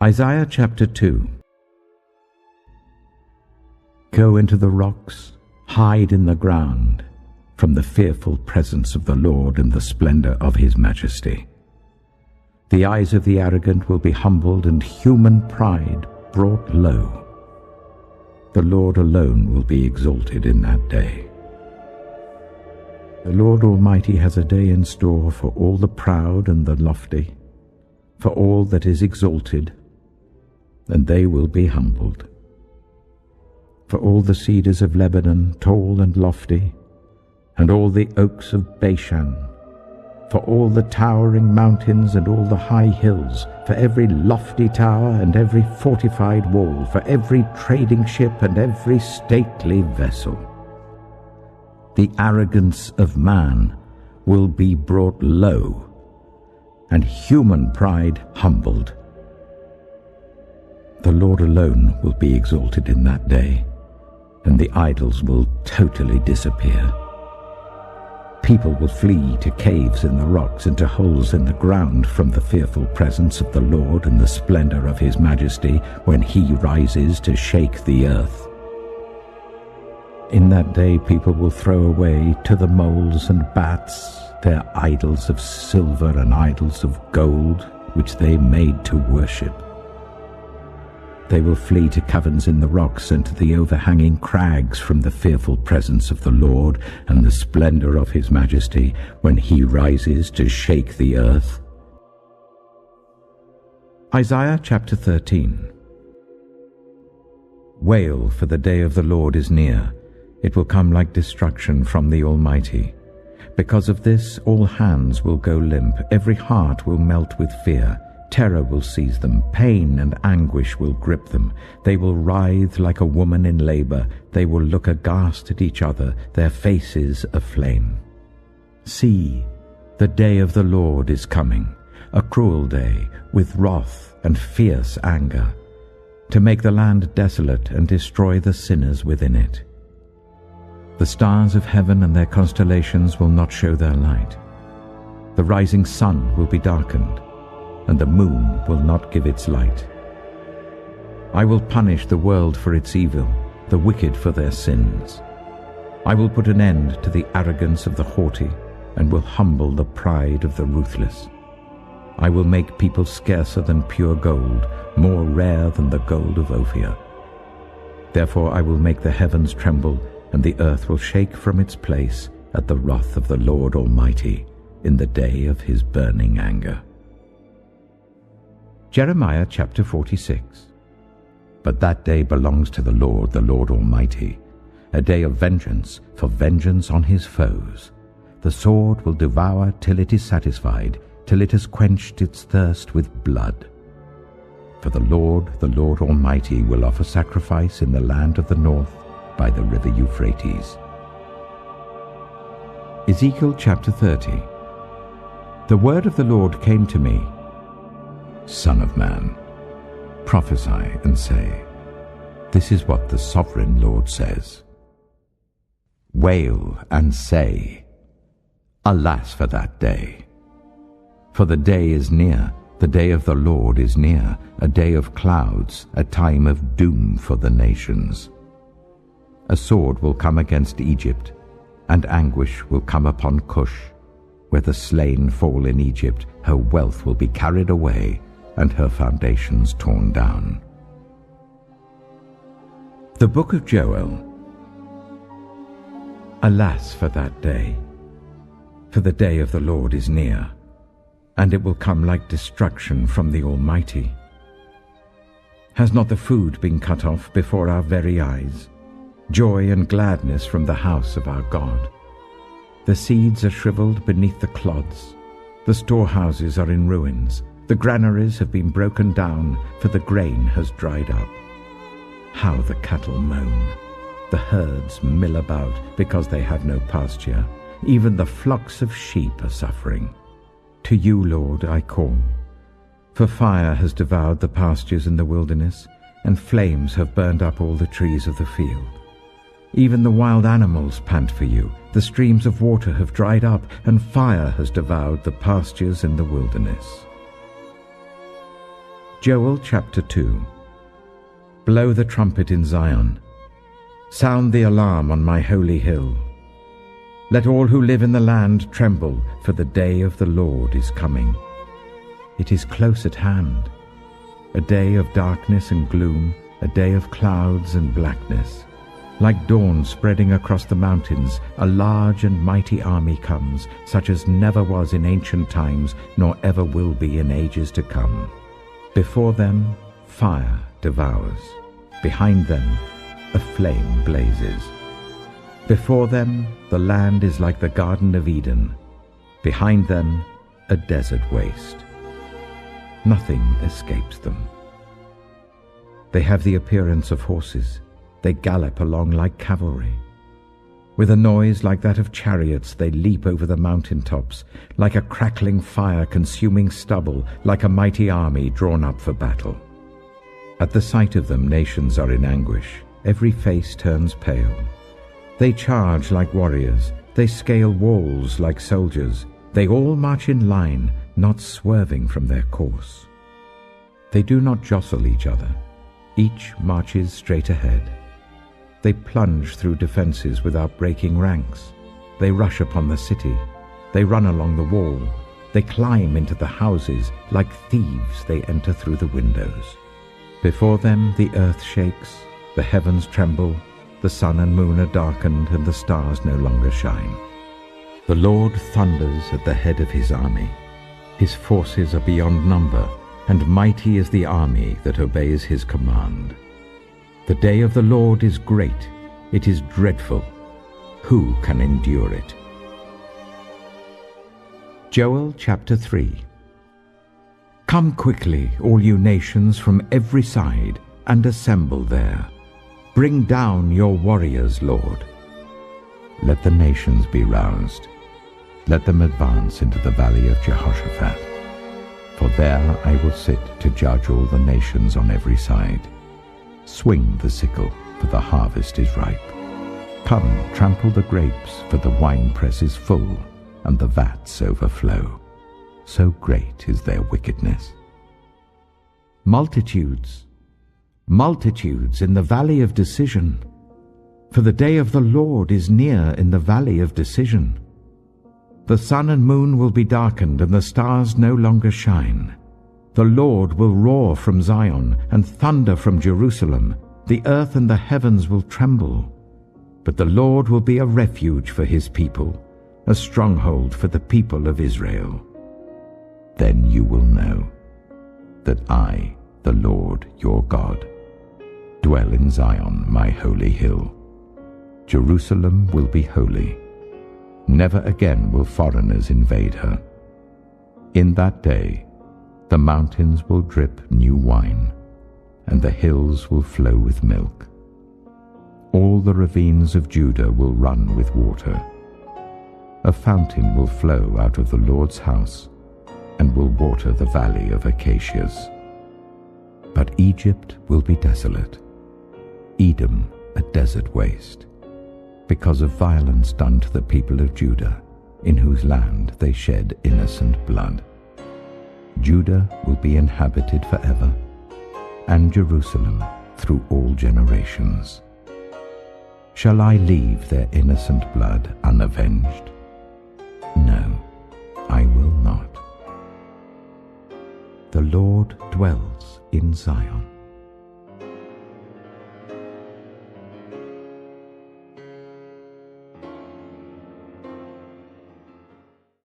Isaiah chapter 2. Go into the rocks, hide in the ground, from the fearful presence of the Lord and the splendor of his majesty. The eyes of the arrogant will be humbled, and human pride brought low. The Lord alone will be exalted in that day. The Lord Almighty has a day in store for all the proud and the lofty, for all that is exalted, and they will be humbled. For all the cedars of Lebanon, tall and lofty, and all the oaks of Bashan, for all the towering mountains and all the high hills, for every lofty tower and every fortified wall, for every trading ship and every stately vessel. The arrogance of man will be brought low, and human pride humbled. The Lord alone will be exalted in that day, and the idols will totally disappear. People will flee to caves in the rocks and to holes in the ground from the fearful presence of the Lord and the splendor of his majesty when he rises to shake the earth. In that day people will throw away to the moles and bats their idols of silver and idols of gold which they made to worship. They will flee to caverns in the rocks and to the overhanging crags from the fearful presence of the Lord and the splendor of his majesty when he rises to shake the earth. Isaiah chapter 13. Wail, for the day of the Lord is near. It will come like destruction from the Almighty. Because of this, all hands will go limp, every heart will melt with fear. Terror will seize them, pain and anguish will grip them. They will writhe like a woman in labor. They will look aghast at each other, their faces aflame. See, the day of the Lord is coming, a cruel day, with wrath and fierce anger, to make the land desolate and destroy the sinners within it. The stars of heaven and their constellations will not show their light. The rising sun will be darkened, and the moon will not give its light. I will punish the world for its evil, the wicked for their sins. I will put an end to the arrogance of the haughty, and will humble the pride of the ruthless. I will make people scarcer than pure gold, more rare than the gold of Ophir. Therefore I will make the heavens tremble, and the earth will shake from its place at the wrath of the Lord Almighty in the day of his burning anger. Jeremiah chapter 46. But that day belongs to the Lord Almighty, a day of vengeance, for vengeance on his foes. The sword will devour till it is satisfied, till it has quenched its thirst with blood. For the Lord Almighty will offer sacrifice in the land of the north by the river Euphrates. Ezekiel chapter 30. The word of the Lord came to me, Son of man, prophesy and say, this is what the sovereign Lord says. Wail and say, alas for that day! For the day is near, the day of the Lord is near, a day of clouds, a time of doom for the nations. A sword will come against Egypt, and anguish will come upon Cush. Where the slain fall in Egypt, her wealth will be carried away, and her foundations torn down. The Book of Joel. Alas for that day! For the day of the Lord is near, and it will come like destruction from the Almighty. Has not the food been cut off before our very eyes? Joy and gladness from the house of our God. The seeds are shriveled beneath the clods. The storehouses are in ruins. The granaries have been broken down, for the grain has dried up. How the cattle moan. The herds mill about because they have no pasture. Even the flocks of sheep are suffering. To you, Lord, I call. For fire has devoured the pastures in the wilderness, and flames have burned up all the trees of the field. Even the wild animals pant for you. The streams of water have dried up, and fire has devoured the pastures in the wilderness. Joel chapter 2. Blow the trumpet in Zion. Sound the alarm on my holy hill. Let all who live in the land tremble, for the day of the Lord is coming. It is close at hand, a day of darkness and gloom, a day of clouds and blackness. Like dawn spreading across the mountains, a large and mighty army comes, such as never was in ancient times, nor ever will be in ages to come. Before them, fire devours. Behind them, a flame blazes. Before them, the land is like the Garden of Eden. Behind them, a desert waste. Nothing escapes them. They have the appearance of horses. They gallop along like cavalry. With a noise like that of chariots, they leap over the mountain tops, like a crackling fire consuming stubble, like a mighty army drawn up for battle. At the sight of them, nations are in anguish. Every face turns pale. They charge like warriors. They scale walls like soldiers. They all march in line, not swerving from their course. They do not jostle each other. Each marches straight ahead. They plunge through defenses without breaking ranks. They rush upon the city. They run along the wall. They climb into the houses. Like thieves, they enter through the windows. Before them the earth shakes, the heavens tremble, the sun and moon are darkened, and the stars no longer shine. The Lord thunders at the head of his army. His forces are beyond number, and mighty is the army that obeys his command. The day of the Lord is great, it is dreadful. Who can endure it? Joel chapter 3. Come quickly, all you nations from every side, and assemble there. Bring down your warriors, Lord. Let the nations be roused. Let them advance into the valley of Jehoshaphat. For there I will sit to judge all the nations on every side. Swing the sickle, for the harvest is ripe. Come, trample the grapes, for the winepress is full, and the vats overflow. So great is their wickedness. Multitudes, multitudes in the valley of decision. For the day of the Lord is near in the valley of decision. The sun and moon will be darkened, and the stars no longer shine. The Lord will roar from Zion, and thunder from Jerusalem. The earth and the heavens will tremble. But the Lord will be a refuge for his people, a stronghold for the people of Israel. Then you will know that I, the Lord your God, dwell in Zion, my holy hill. Jerusalem will be holy. Never again will foreigners invade her. In that day, the mountains will drip new wine, and the hills will flow with milk. All the ravines of Judah will run with water. A fountain will flow out of the Lord's house, and will water the valley of acacias. But Egypt will be desolate, Edom a desert waste, because of violence done to the people of Judah, in whose land they shed innocent blood. Judah will be inhabited forever, and Jerusalem through all generations. Shall I leave their innocent blood unavenged? No, I will not. The Lord dwells in Zion.